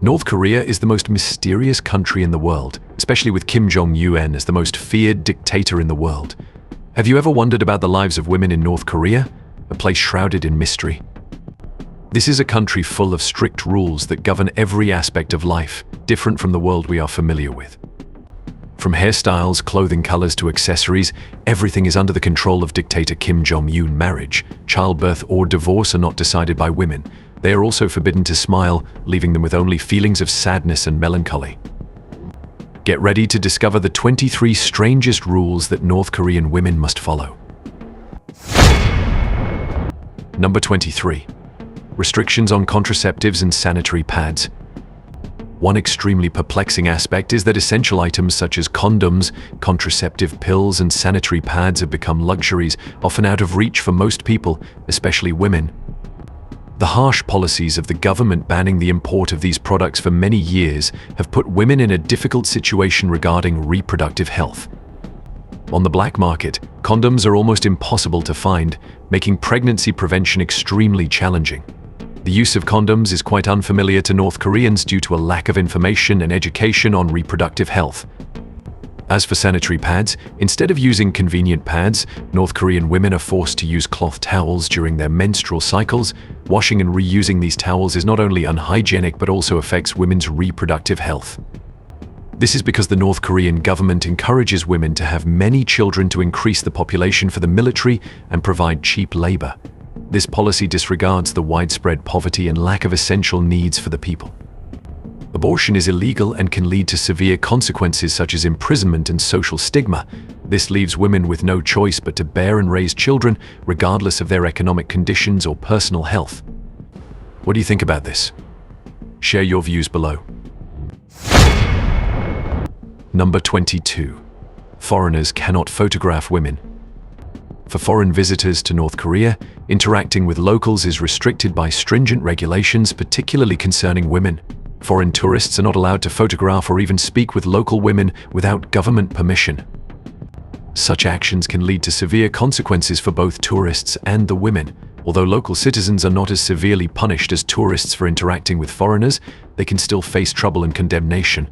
North Korea is the most mysterious country in the world, especially with Kim Jong Un as the most feared dictator in the world. Have you ever wondered about the lives of women in North Korea, a place shrouded in mystery? This is a country full of strict rules that govern every aspect of life, different from the world we are familiar with. From hairstyles, clothing colors to accessories, everything is under the control of dictator Kim Jong Un. Marriage, childbirth, or divorce are not decided by women. They are also forbidden to smile, leaving them with only feelings of sadness and melancholy. Get ready to discover the 23 strangest rules that North Korean women must follow. Number 23. Restrictions on contraceptives and sanitary pads. One extremely perplexing aspect is that essential items such as condoms, contraceptive pills, and sanitary pads have become luxuries, often out of reach for most people, especially women. The harsh policies of the government banning the import of these products for many years have put women in a difficult situation regarding reproductive health. On the black market, condoms are almost impossible to find, making pregnancy prevention extremely challenging. The use of condoms is quite unfamiliar to North Koreans due to a lack of information and education on reproductive health. As for sanitary pads, instead of using convenient pads, North Korean women are forced to use cloth towels during their menstrual cycles. Washing and reusing these towels is not only unhygienic but also affects women's reproductive health. This is because the North Korean government encourages women to have many children to increase the population for the military and provide cheap labor. This policy disregards the widespread poverty and lack of essential needs for the people. Abortion is illegal and can lead to severe consequences such as imprisonment and social stigma. This leaves women with no choice but to bear and raise children, regardless of their economic conditions or personal health. What do you think about this? Share your views below. Number 22. Foreigners cannot photograph women. For foreign visitors to North Korea, interacting with locals is restricted by stringent regulations, particularly concerning women. Foreign tourists are not allowed to photograph or even speak with local women without government permission. Such actions can lead to severe consequences for both tourists and the women. Although local citizens are not as severely punished as tourists for interacting with foreigners, they can still face trouble and condemnation.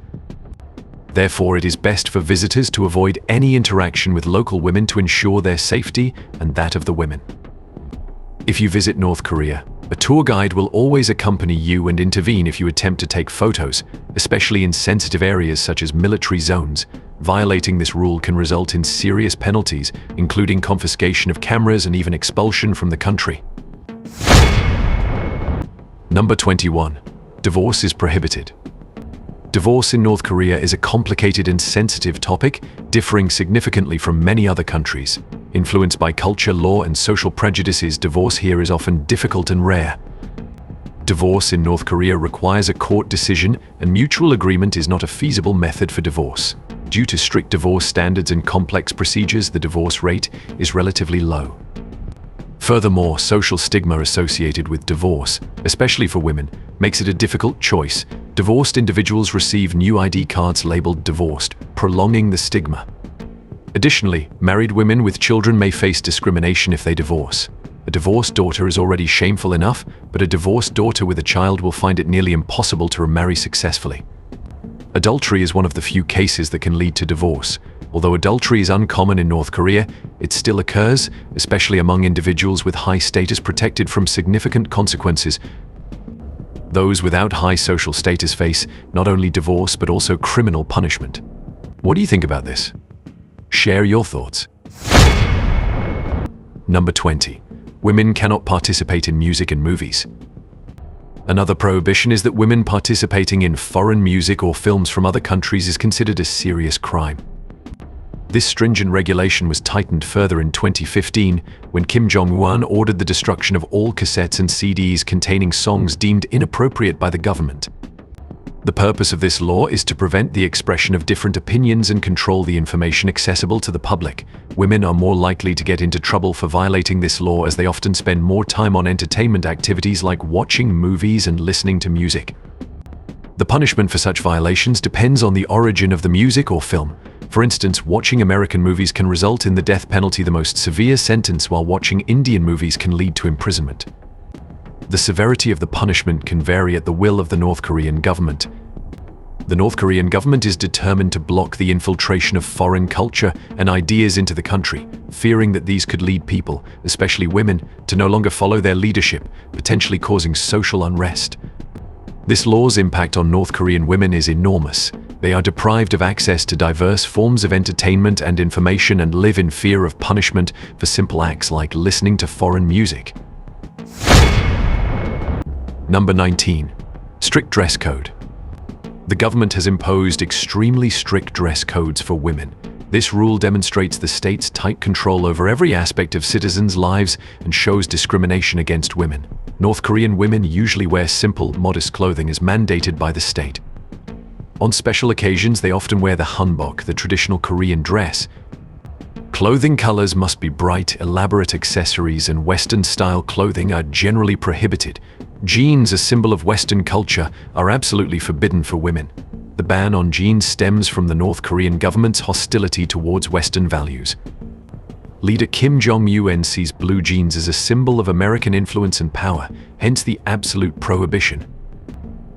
Therefore, it is best for visitors to avoid any interaction with local women to ensure their safety and that of the women. If you visit North Korea, a tour guide will always accompany you and intervene if you attempt to take photos, especially in sensitive areas such as military zones. Violating this rule can result in serious penalties, including confiscation of cameras and even expulsion from the country. Number 21. Divorce is prohibited. Divorce in North Korea is a complicated and sensitive topic, differing significantly from many other countries. Influenced by culture, law, and social prejudices, divorce here is often difficult and rare. Divorce in North Korea requires a court decision, and mutual agreement is not a feasible method for divorce. Due to strict divorce standards and complex procedures, the divorce rate is relatively low. Furthermore, social stigma associated with divorce, especially for women, makes it a difficult choice. Divorced individuals receive new ID cards labeled divorced, prolonging the stigma. Additionally, married women with children may face discrimination if they divorce. A divorced daughter is already shameful enough, but a divorced daughter with a child will find it nearly impossible to remarry successfully. Adultery is one of the few cases that can lead to divorce. Although adultery is uncommon in North Korea, it still occurs, especially among individuals with high status protected from significant consequences. Those without high social status face not only divorce but also criminal punishment. What do you think about this? Share your thoughts. Number 20. Women cannot participate in music and movies. Another prohibition is that women participating in foreign music or films from other countries is considered a serious crime. This stringent regulation was tightened further in 2015 when Kim Jong Un ordered the destruction of all cassettes and CDs containing songs deemed inappropriate by the government. The purpose of this law is to prevent the expression of different opinions and control the information accessible to the public. Women are more likely to get into trouble for violating this law as they often spend more time on entertainment activities like watching movies and listening to music. The punishment for such violations depends on the origin of the music or film. For instance, watching American movies can result in the death penalty. The most severe sentence while watching Indian movies can lead to imprisonment. The severity of the punishment can vary at the will of the North Korean government. The North Korean government is determined to block the infiltration of foreign culture and ideas into the country, fearing that these could lead people, especially women, to no longer follow their leadership, potentially causing social unrest. This law's impact on North Korean women is enormous. They are deprived of access to diverse forms of entertainment and information and live in fear of punishment for simple acts like listening to foreign music. Number 19. Strict dress code. The government has imposed extremely strict dress codes for women. This rule demonstrates the state's tight control over every aspect of citizens' lives and shows discrimination against women. North Korean women usually wear simple, modest clothing as mandated by the state. On special occasions, they often wear the hanbok, the traditional Korean dress. Clothing colors must be bright, elaborate accessories and Western-style clothing are generally prohibited. Jeans, a symbol of Western culture, are absolutely forbidden for women. The ban on jeans stems from the North Korean government's hostility towards Western values. Leader Kim Jong Un sees blue jeans as a symbol of American influence and power, hence the absolute prohibition.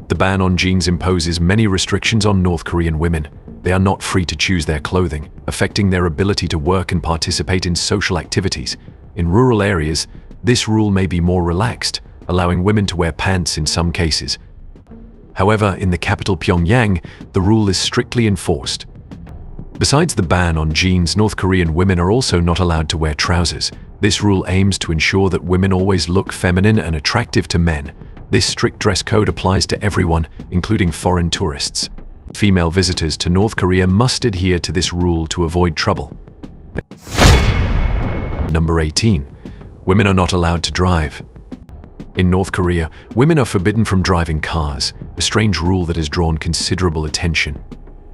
The ban on jeans imposes many restrictions on North Korean women. They are not free to choose their clothing, affecting their ability to work and participate in social activities. In rural areas, this rule may be more relaxed, allowing women to wear pants in some cases. However, in the capital Pyongyang, the rule is strictly enforced. Besides the ban on jeans, North Korean women are also not allowed to wear trousers. This rule aims to ensure that women always look feminine and attractive to men. This strict dress code applies to everyone, including foreign tourists. Female visitors to North Korea must adhere to this rule to avoid trouble. Number 18. Women are not allowed to drive. In North Korea, women are forbidden from driving cars, a strange rule that has drawn considerable attention.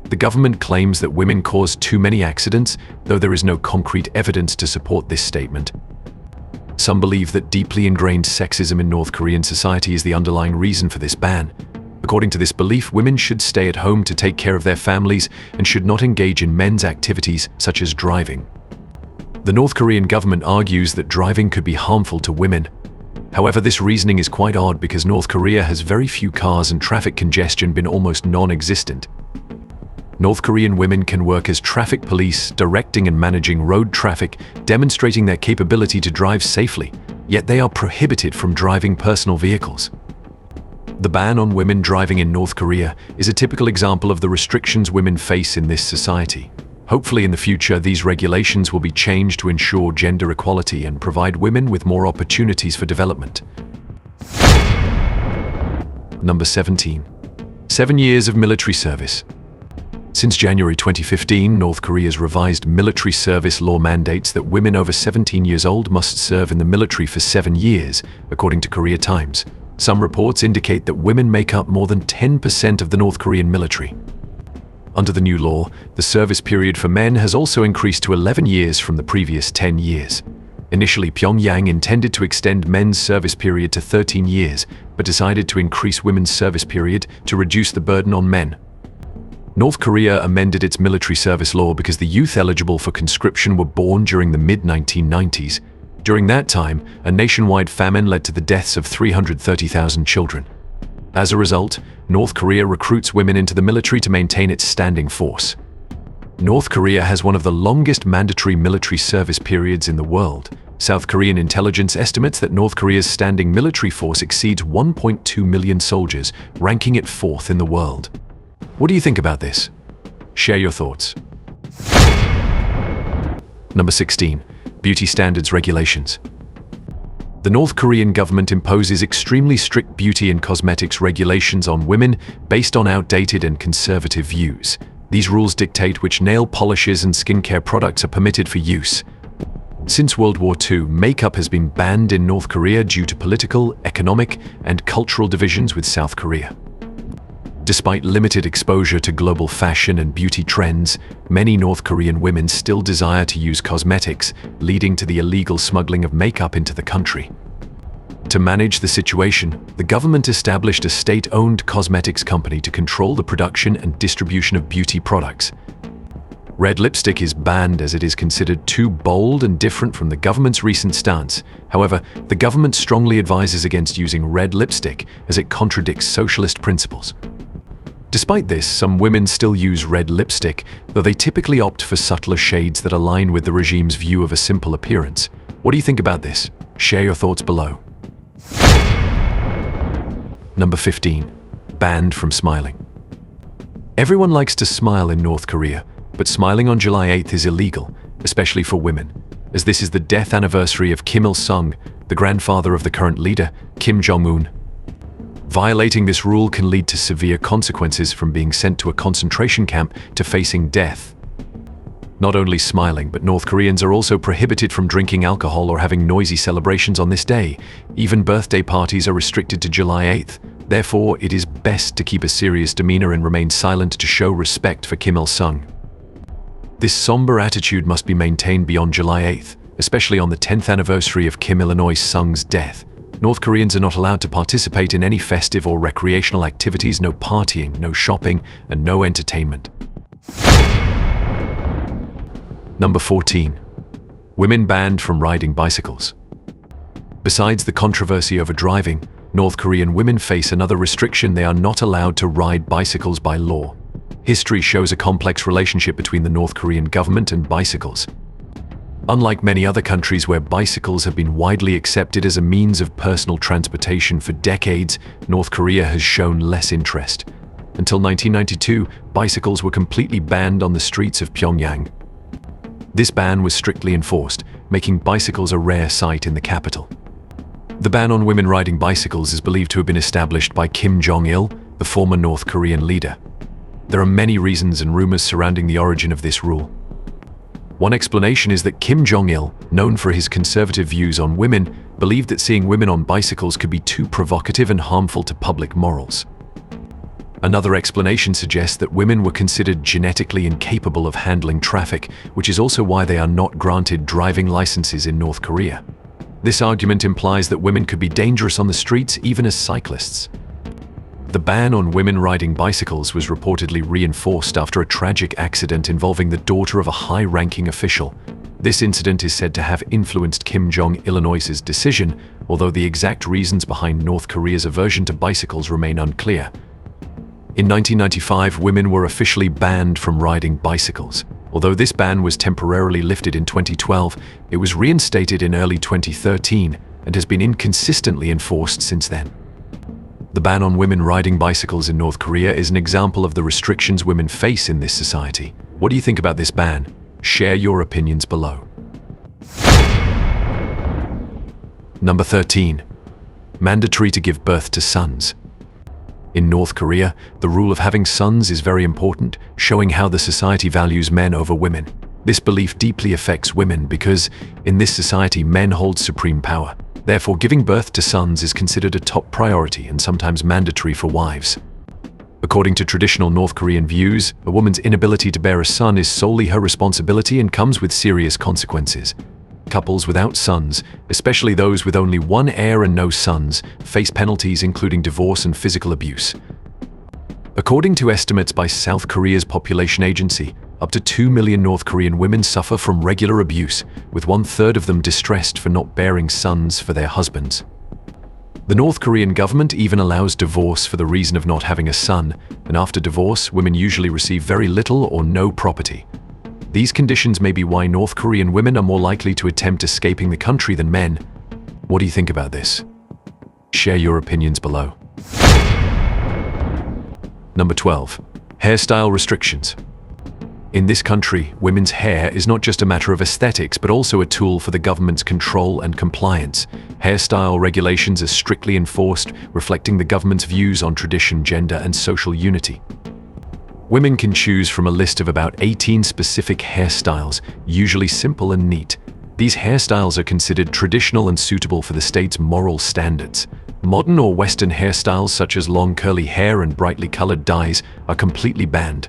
The government claims that women cause too many accidents, though there is no concrete evidence to support this statement. Some believe that deeply ingrained sexism in North Korean society is the underlying reason for this ban. According to this belief, women should stay at home to take care of their families and should not engage in men's activities such as driving. The North Korean government argues that driving could be harmful to women. However, this reasoning is quite odd because North Korea has very few cars and traffic congestion been almost non-existent. North Korean women can work as traffic police, directing and managing road traffic, demonstrating their capability to drive safely, yet they are prohibited from driving personal vehicles. The ban on women driving in North Korea is a typical example of the restrictions women face in this society. Hopefully in the future, these regulations will be changed to ensure gender equality and provide women with more opportunities for development. Number 17. 7 years of military service. Since January 2015, North Korea's revised military service law mandates that women over 17 years old must serve in the military for 7 years, according to Korea Times. Some reports indicate that women make up more than 10% of the North Korean military. Under the new law, the service period for men has also increased to 11 years from the previous 10 years. Initially, Pyongyang intended to extend men's service period to 13 years, but decided to increase women's service period to reduce the burden on men. North Korea amended its military service law because the youth eligible for conscription were born during the mid-1990s. During that time, a nationwide famine led to the deaths of 330,000 children. As a result, North Korea recruits women into the military to maintain its standing force. North Korea has one of the longest mandatory military service periods in the world. South Korean intelligence estimates that North Korea's standing military force exceeds 1.2 million soldiers, ranking it 4th in the world. What do you think about this? Share your thoughts. Number 16. Beauty standards regulations. The North Korean government imposes extremely strict beauty and cosmetics regulations on women based on outdated and conservative views. These rules dictate which nail polishes and skincare products are permitted for use. Since World War II, makeup has been banned in North Korea due to political, economic, and cultural divisions with South Korea. Despite limited exposure to global fashion and beauty trends, many North Korean women still desire to use cosmetics, leading to the illegal smuggling of makeup into the country. To manage the situation, the government established a state-owned cosmetics company to control the production and distribution of beauty products. Red lipstick is banned as it is considered too bold and different from the government's recent stance. However, the government strongly advises against using red lipstick as it contradicts socialist principles. Despite this, some women still use red lipstick, though they typically opt for subtler shades that align with the regime's view of a simple appearance. What do you think about this? Share your thoughts below. Number 15. Banned from smiling. Everyone likes to smile in North Korea, but smiling on July 8th is illegal, especially for women, as this is the death anniversary of Kim Il-sung, the grandfather of the current leader, Kim Jong Un. Violating this rule can lead to severe consequences, from being sent to a concentration camp to facing death. Not only smiling, but North Koreans are also prohibited from drinking alcohol or having noisy celebrations on this day. Even birthday parties are restricted to July 8th. Therefore, it is best to keep a serious demeanor and remain silent to show respect for Kim Il-sung. This somber attitude must be maintained beyond July 8th, especially on the 10th anniversary of Kim Il-sung's death. North Koreans are not allowed to participate in any festive or recreational activities, no partying, no shopping, and no entertainment. Number 14. Women banned from riding bicycles. Besides the controversy over driving, North Korean women face another restriction: they are not allowed to ride bicycles by law. History shows a complex relationship between the North Korean government and bicycles. Unlike many other countries where bicycles have been widely accepted as a means of personal transportation for decades, North Korea has shown less interest. Until 1992, bicycles were completely banned on the streets of Pyongyang. This ban was strictly enforced, making bicycles a rare sight in the capital. The ban on women riding bicycles is believed to have been established by Kim Jong Un, the former North Korean leader. There are many reasons and rumors surrounding the origin of this rule. One explanation is that Kim Jong Un, known for his conservative views on women, believed that seeing women on bicycles could be too provocative and harmful to public morals. Another explanation suggests that women were considered genetically incapable of handling traffic, which is also why they are not granted driving licenses in North Korea. This argument implies that women could be dangerous on the streets, even as cyclists. The ban on women riding bicycles was reportedly reinforced after a tragic accident involving the daughter of a high-ranking official. This incident is said to have influenced Kim Jong Il's decision, although the exact reasons behind North Korea's aversion to bicycles remain unclear. In 1995, women were officially banned from riding bicycles. Although this ban was temporarily lifted in 2012, it was reinstated in early 2013 and has been inconsistently enforced since then. The ban on women riding bicycles in North Korea is an example of the restrictions women face in this society. What do you think about this ban? Share your opinions below. Number 13. Mandatory to give birth to sons. In North Korea, the rule of having sons is very important, showing how the society values men over women. This belief deeply affects women because, in this society, men hold supreme power. Therefore, giving birth to sons is considered a top priority and sometimes mandatory for wives. According to traditional North Korean views, a woman's inability to bear a son is solely her responsibility and comes with serious consequences. Couples without sons, especially those with only one heir and no sons, face penalties including divorce and physical abuse. According to estimates by South Korea's population agency, up to 2 million North Korean women suffer from regular abuse, with 1/3 of them distressed for not bearing sons for their husbands. The North Korean government even allows divorce for the reason of not having a son, and after divorce, women usually receive very little or no property. These conditions may be why North Korean women are more likely to attempt escaping the country than men. What do you think about this? Share your opinions below. Number 12. Hairstyle restrictions. In this country, women's hair is not just a matter of aesthetics, but also a tool for the government's control and compliance. Hairstyle regulations are strictly enforced, reflecting the government's views on tradition, gender, and social unity. Women can choose from a list of about 18 specific hairstyles, usually simple and neat. These hairstyles are considered traditional and suitable for the state's moral standards. Modern or Western hairstyles such as long curly hair and brightly colored dyes are completely banned.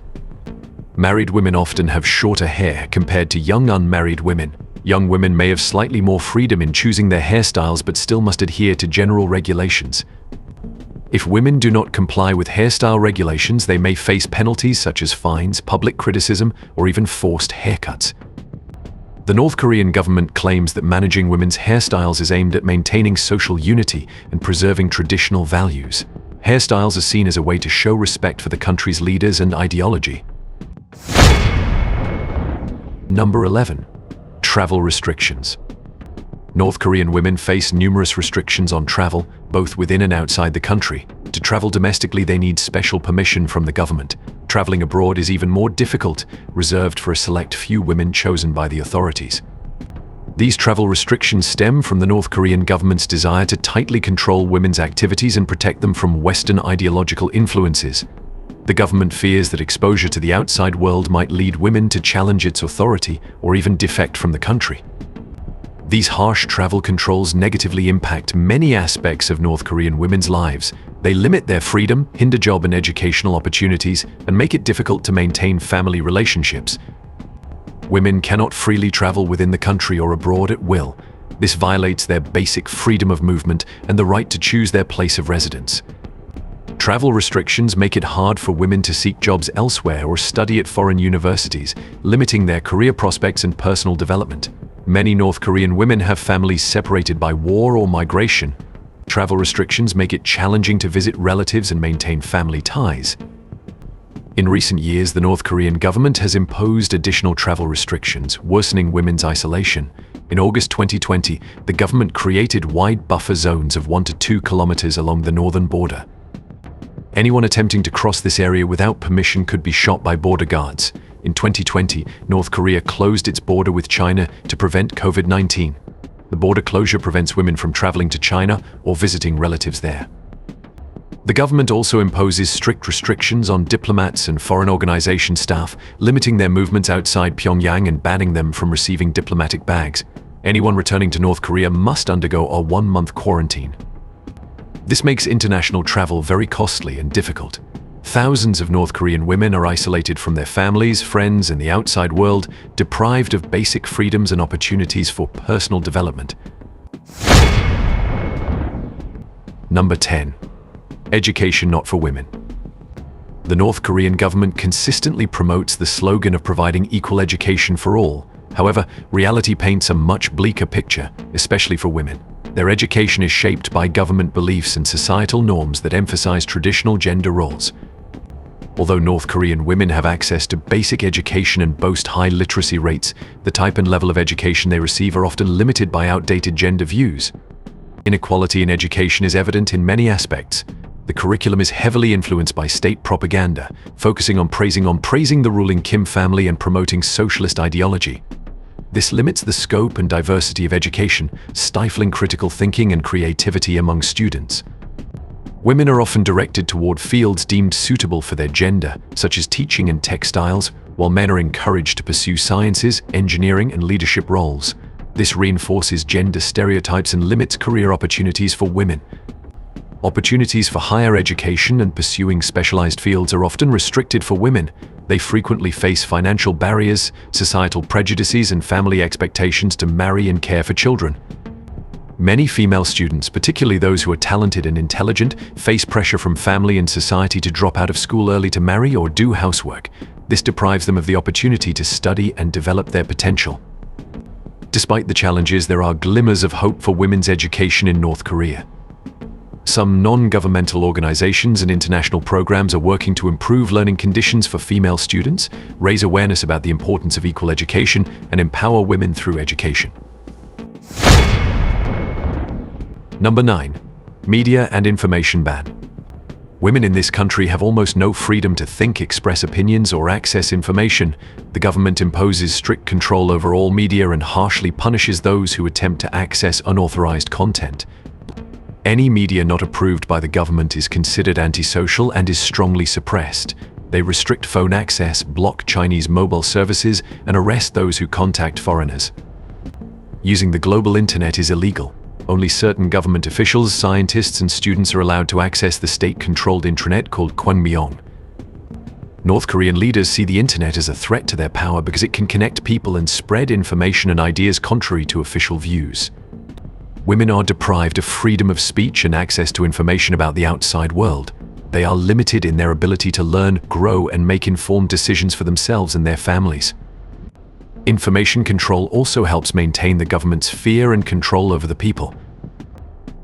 Married women often have shorter hair compared to young unmarried women. Young women may have slightly more freedom in choosing their hairstyles but still must adhere to general regulations. If women do not comply with hairstyle regulations, they may face penalties such as fines, public criticism, or even forced haircuts. The North Korean government claims that managing women's hairstyles is aimed at maintaining social unity and preserving traditional values. Hairstyles are seen as a way to show respect for the country's leaders and ideology. Number 11. Travel restrictions. North Korean women face numerous restrictions on travel, both within and outside the country. To travel domestically, they need special permission from the government. Traveling abroad is even more difficult, reserved for a select few women chosen by the authorities. These travel restrictions stem from the North Korean government's desire to tightly control women's activities and protect them from Western ideological influences. The government fears that exposure to the outside world might lead women to challenge its authority or even defect from the country. These harsh travel controls negatively impact many aspects of North Korean women's lives. They limit their freedom, hinder job and educational opportunities, and make it difficult to maintain family relationships. Women cannot freely travel within the country or abroad at will. This violates their basic freedom of movement and the right to choose their place of residence. Travel restrictions make it hard for women to seek jobs elsewhere or study at foreign universities, limiting their career prospects and personal development. Many North Korean women have families separated by war or migration. Travel restrictions make it challenging to visit relatives and maintain family ties. In recent years, the North Korean government has imposed additional travel restrictions, worsening women's isolation. In August 2020, the government created wide buffer zones of 1 to 2 kilometers along the northern border. Anyone attempting to cross this area without permission could be shot by border guards. In 2020, North Korea closed its border with China to prevent COVID-19. The border closure prevents women from traveling to China or visiting relatives there. The government also imposes strict restrictions on diplomats and foreign organization staff, limiting their movements outside Pyongyang and banning them from receiving diplomatic bags. Anyone returning to North Korea must undergo a 1-month quarantine. This makes international travel very costly and difficult. Thousands of North Korean women are isolated from their families, friends, and the outside world, deprived of basic freedoms and opportunities for personal development. Number 10. Education not for women. The North Korean government consistently promotes the slogan of providing equal education for all. However, reality paints a much bleaker picture, especially for women. Their education is shaped by government beliefs and societal norms that emphasize traditional gender roles. Although North Korean women have access to basic education and boast high literacy rates, the type and level of education they receive are often limited by outdated gender views. Inequality in education is evident in many aspects. The curriculum is heavily influenced by state propaganda, focusing on praising the ruling Kim family and promoting socialist ideology. This limits the scope and diversity of education, stifling critical thinking and creativity among students. Women are often directed toward fields deemed suitable for their gender, such as teaching and textiles, while men are encouraged to pursue sciences, engineering, and leadership roles. This reinforces gender stereotypes and limits career opportunities for women. Opportunities for higher education and pursuing specialized fields are often restricted for women. They frequently face financial barriers, societal prejudices, and family expectations to marry and care for children. Many female students, particularly those who are talented and intelligent, face pressure from family and society to drop out of school early to marry or do housework. This deprives them of the opportunity to study and develop their potential. Despite the challenges, there are glimmers of hope for women's education in North Korea. Some non-governmental organizations and international programs are working to improve learning conditions for female students, raise awareness about the importance of equal education, and empower women through education. Number 9. Media and information ban. Women in this country have almost no freedom to think, express opinions, or access information. The government imposes strict control over all media and harshly punishes those who attempt to access unauthorized content. Any media not approved by the government is considered antisocial and is strongly suppressed. They restrict phone access, block Chinese mobile services, and arrest those who contact foreigners. Using the global internet is illegal. Only certain government officials, scientists, and students are allowed to access the state-controlled intranet called Kwangmyong. North Korean leaders see the internet as a threat to their power because it can connect people and spread information and ideas contrary to official views. Women are deprived of freedom of speech and access to information about the outside world. They are limited in their ability to learn, grow, and make informed decisions for themselves and their families. Information control also helps maintain the government's fear and control over the people.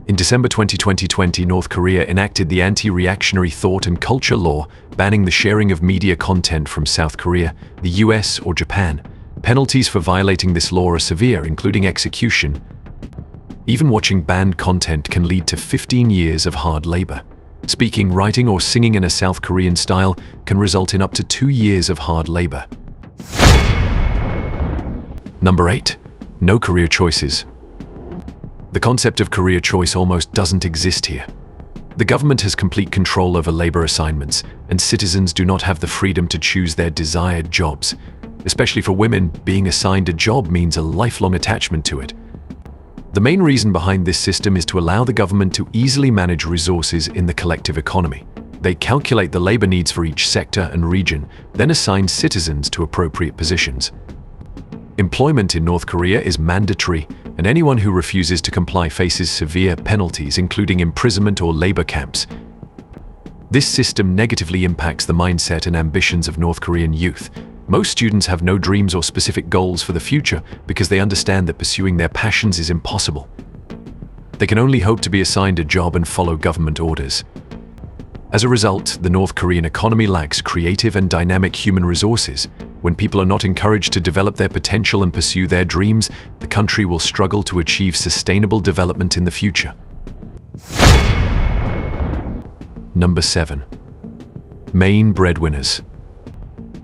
In December 2020, North Korea enacted the Anti-Reactionary Thought and Culture Law, banning the sharing of media content from South Korea, the US, or Japan. Penalties for violating this law are severe, including execution. Even watching banned content can lead to 15 years of hard labor. Speaking, writing, or singing in a South Korean style can result in up to 2 years of hard labor. Number 8. No career choices. The concept of career choice almost doesn't exist here. The government has complete control over labor assignments, and citizens do not have the freedom to choose their desired jobs. Especially for women, being assigned a job means a lifelong attachment to it. The main reason behind this system is to allow the government to easily manage resources in the collective economy. They calculate the labor needs for each sector and region, then assign citizens to appropriate positions. Employment in North Korea is mandatory, and anyone who refuses to comply faces severe penalties, including imprisonment or labor camps. This system negatively impacts the mindset and ambitions of North Korean youth. Most students have no dreams or specific goals for the future because they understand that pursuing their passions is impossible. They can only hope to be assigned a job and follow government orders. As a result, the North Korean economy lacks creative and dynamic human resources. When people are not encouraged to develop their potential and pursue their dreams, the country will struggle to achieve sustainable development in the future. Number 7. Main breadwinners.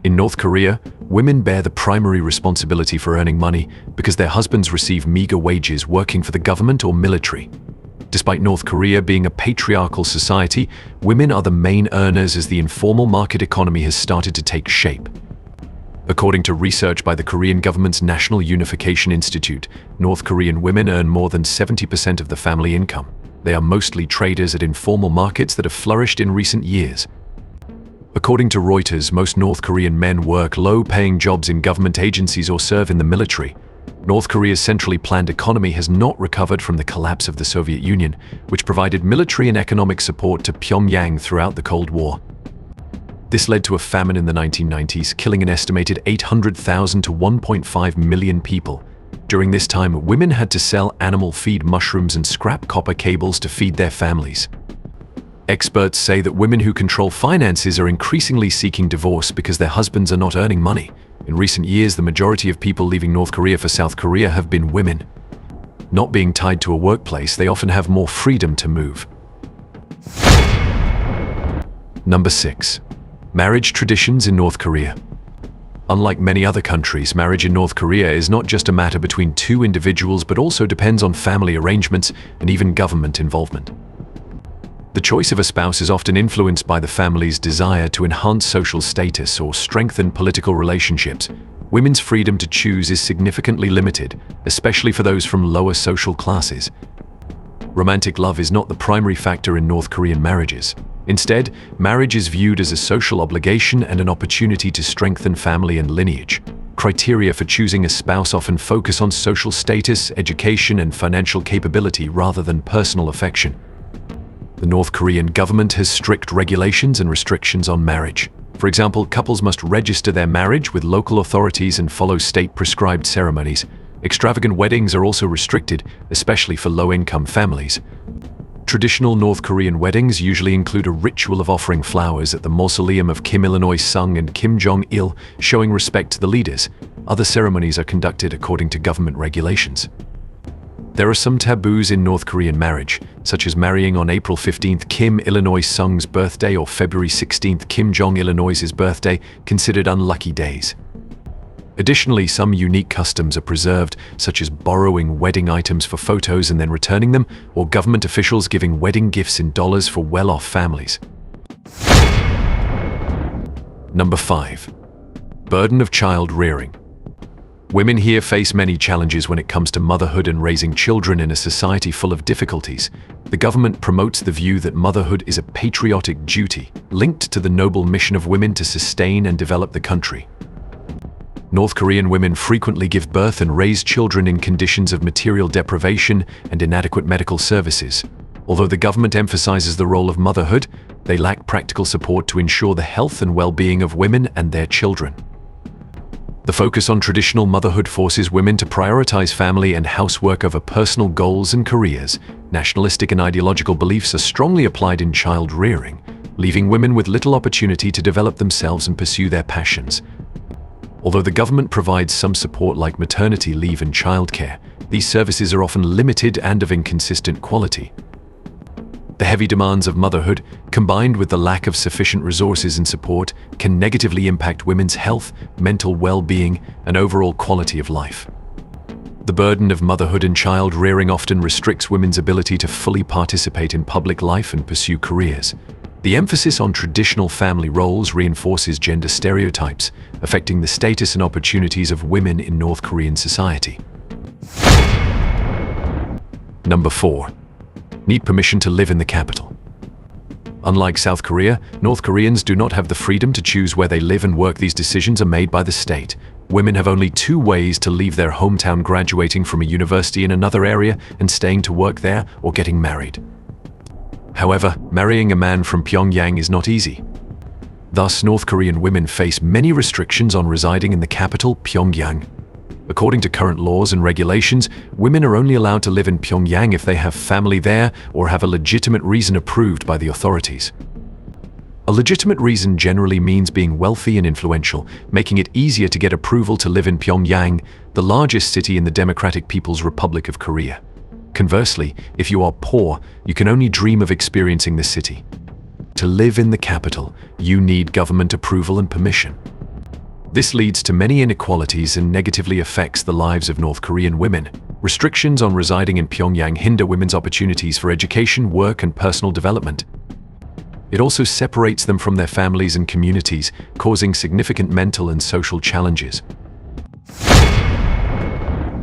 In North Korea, women bear the primary responsibility for earning money because their husbands receive meager wages working for the government or military. Despite North Korea being a patriarchal society, women are the main earners as the informal market economy has started to take shape. According to research by the Korean government's National Unification Institute, North Korean women earn more than 70% of the family income. They are mostly traders at informal markets that have flourished in recent years. According to Reuters, most North Korean men work low-paying jobs in government agencies or serve in the military. North Korea's centrally planned economy has not recovered from the collapse of the Soviet Union, which provided military and economic support to Pyongyang throughout the Cold War. This led to a famine in the 1990s, killing an estimated 800,000 to 1.5 million people. During this time, women had to sell animal feed, mushrooms, and scrap copper cables to feed their families. Experts say that women who control finances are increasingly seeking divorce because their husbands are not earning money. In recent years, the majority of people leaving North Korea for South Korea have been women. Not being tied to a workplace, they often have more freedom to move. Number 6. Marriage traditions in North Korea. Unlike many other countries, marriage in North Korea is not just a matter between two individuals, but also depends on family arrangements and even government involvement. The choice of a spouse is often influenced by the family's desire to enhance social status or strengthen political relationships. Women's freedom to choose is significantly limited, especially for those from lower social classes. Romantic love is not the primary factor in North Korean marriages. Instead, marriage is viewed as a social obligation and an opportunity to strengthen family and lineage. Criteria for choosing a spouse often focus on social status, education, and financial capability rather than personal affection. The North Korean government has strict regulations and restrictions on marriage. For example, couples must register their marriage with local authorities and follow state-prescribed ceremonies. Extravagant weddings are also restricted, especially for low-income families. Traditional North Korean weddings usually include a ritual of offering flowers at the mausoleum of Kim Il-sung and Kim Jong Un, showing respect to the leaders. Other ceremonies are conducted according to government regulations. There are some taboos in North Korean marriage, such as marrying on April 15th Kim Il-sung's birthday or February 16th Kim Jong Il-sung's birthday, considered unlucky days. Additionally, some unique customs are preserved, such as borrowing wedding items for photos and then returning them, or government officials giving wedding gifts in dollars for well-off families. Number 5. Burden of child rearing. Women here face many challenges when it comes to motherhood and raising children in a society full of difficulties. The government promotes the view that motherhood is a patriotic duty, linked to the noble mission of women to sustain and develop the country. North Korean women frequently give birth and raise children in conditions of material deprivation and inadequate medical services. Although the government emphasizes the role of motherhood, they lack practical support to ensure the health and well-being of women and their children. The focus on traditional motherhood forces women to prioritize family and housework over personal goals and careers. Nationalistic and ideological beliefs are strongly applied in child rearing, leaving women with little opportunity to develop themselves and pursue their passions. Although the government provides some support like maternity leave and childcare, these services are often limited and of inconsistent quality. The heavy demands of motherhood, combined with the lack of sufficient resources and support, can negatively impact women's health, mental well-being, and overall quality of life. The burden of motherhood and child rearing often restricts women's ability to fully participate in public life and pursue careers. The emphasis on traditional family roles reinforces gender stereotypes, affecting the status and opportunities of women in North Korean society. Number 4. Need permission to live in the capital. Unlike South Korea, North Koreans do not have the freedom to choose where they live and work. These decisions are made by the state. Women have only 2 ways to leave their hometown: graduating from a university in another area and staying to work there, or getting married. However, marrying a man from Pyongyang is not easy. Thus, North Korean women face many restrictions on residing in the capital, Pyongyang. According to current laws and regulations, women are only allowed to live in Pyongyang if they have family there or have a legitimate reason approved by the authorities. A legitimate reason generally means being wealthy and influential, making it easier to get approval to live in Pyongyang, the largest city in the Democratic People's Republic of Korea. Conversely, if you are poor, you can only dream of experiencing the city. To live in the capital, you need government approval and permission. This leads to many inequalities and negatively affects the lives of North Korean women. Restrictions on residing in Pyongyang hinder women's opportunities for education, work, and personal development. It also separates them from their families and communities, causing significant mental and social challenges.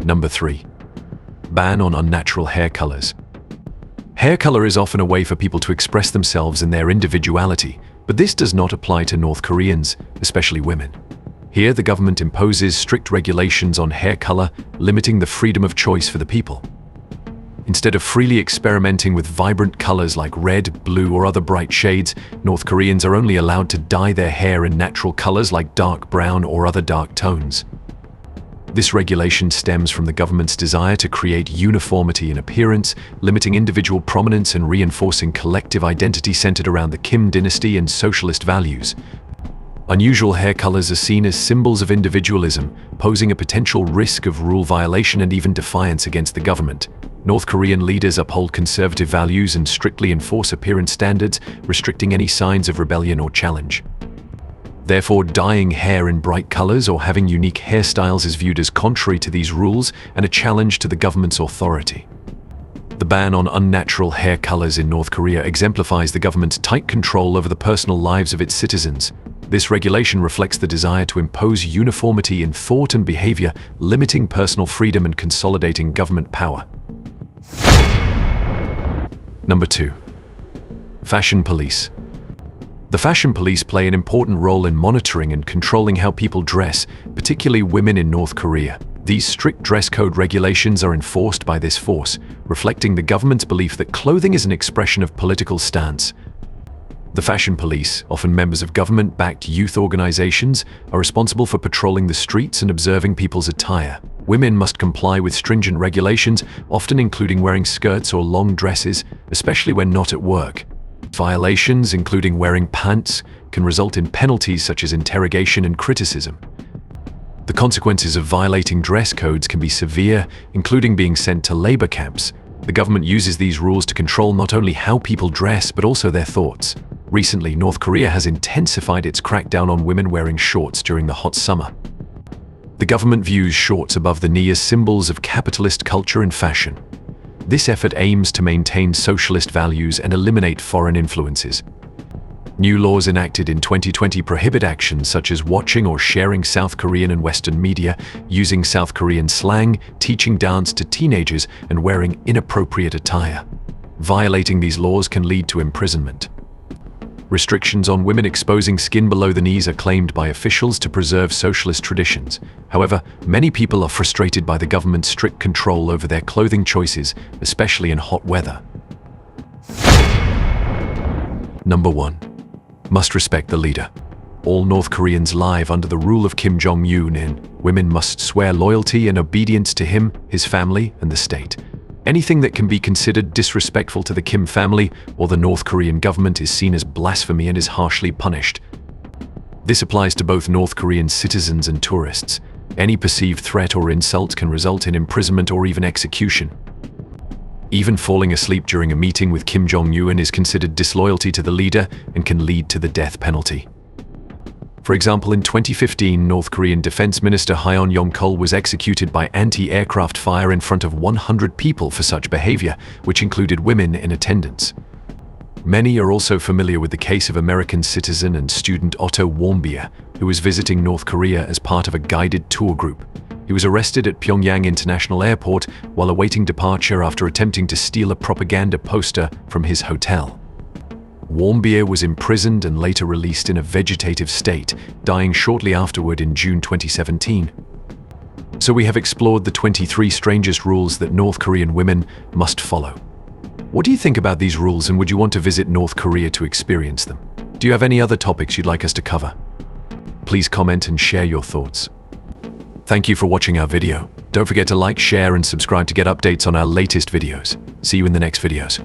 Number 3. Ban on unnatural hair colors. Hair color is often a way for people to express themselves and their individuality, but this does not apply to North Koreans, especially women. Here, the government imposes strict regulations on hair color, limiting the freedom of choice for the people. Instead of freely experimenting with vibrant colors like red, blue, or other bright shades, North Koreans are only allowed to dye their hair in natural colors like dark brown or other dark tones. This regulation stems from the government's desire to create uniformity in appearance, limiting individual prominence and reinforcing collective identity centered around the Kim dynasty and socialist values. Unusual hair colors are seen as symbols of individualism, posing a potential risk of rule violation and even defiance against the government. North Korean leaders uphold conservative values and strictly enforce appearance standards, restricting any signs of rebellion or challenge. Therefore, dyeing hair in bright colors or having unique hairstyles is viewed as contrary to these rules and a challenge to the government's authority. The ban on unnatural hair colors in North Korea exemplifies the government's tight control over the personal lives of its citizens. This regulation reflects the desire to impose uniformity in thought and behavior, limiting personal freedom and consolidating government power. Number 2. Fashion police. The fashion police play an important role in monitoring and controlling how people dress, particularly women in North Korea. These strict dress code regulations are enforced by this force, reflecting the government's belief that clothing is an expression of political stance. The fashion police, often members of government-backed youth organizations, are responsible for patrolling the streets and observing people's attire. Women must comply with stringent regulations, often including wearing skirts or long dresses, especially when not at work. Violations, including wearing pants, can result in penalties such as interrogation and criticism. The consequences of violating dress codes can be severe, including being sent to labor camps. The government uses these rules to control not only how people dress, but also their thoughts. Recently, North Korea has intensified its crackdown on women wearing shorts during the hot summer. The government views shorts above the knee as symbols of capitalist culture and fashion. This effort aims to maintain socialist values and eliminate foreign influences. New laws enacted in 2020 prohibit actions such as watching or sharing South Korean and Western media, using South Korean slang, teaching dance to teenagers, and wearing inappropriate attire. Violating these laws can lead to imprisonment. Restrictions on women exposing skin below the knees are claimed by officials to preserve socialist traditions. However, many people are frustrated by the government's strict control over their clothing choices, especially in hot weather. Number 1. Must respect the leader. All North Koreans live under the rule of Kim Jong Un, and women must swear loyalty and obedience to him, his family, and the state. Anything that can be considered disrespectful to the Kim family or the North Korean government is seen as blasphemy and is harshly punished. This applies to both North Korean citizens and tourists. Any perceived threat or insult can result in imprisonment or even execution. Even falling asleep during a meeting with Kim Jong Un is considered disloyalty to the leader and can lead to the death penalty. For example, in 2015, North Korean Defense Minister Hyun Yong-chol was executed by anti-aircraft fire in front of 100 people for such behavior, which included women in attendance. Many are also familiar with the case of American citizen and student Otto Warmbier, who was visiting North Korea as part of a guided tour group. He was arrested at Pyongyang International Airport while awaiting departure after attempting to steal a propaganda poster from his hotel. Warmbier was imprisoned and later released in a vegetative state, dying shortly afterward in June 2017. So we have explored the 23 strangest rules that North Korean women must follow. What do you think about these rules, and would you want to visit North Korea to experience them? Do you have any other topics you'd like us to cover? Please comment and share your thoughts. Thank you for watching our video. Don't forget to like, share, and subscribe to get updates on our latest videos. See you in the next videos.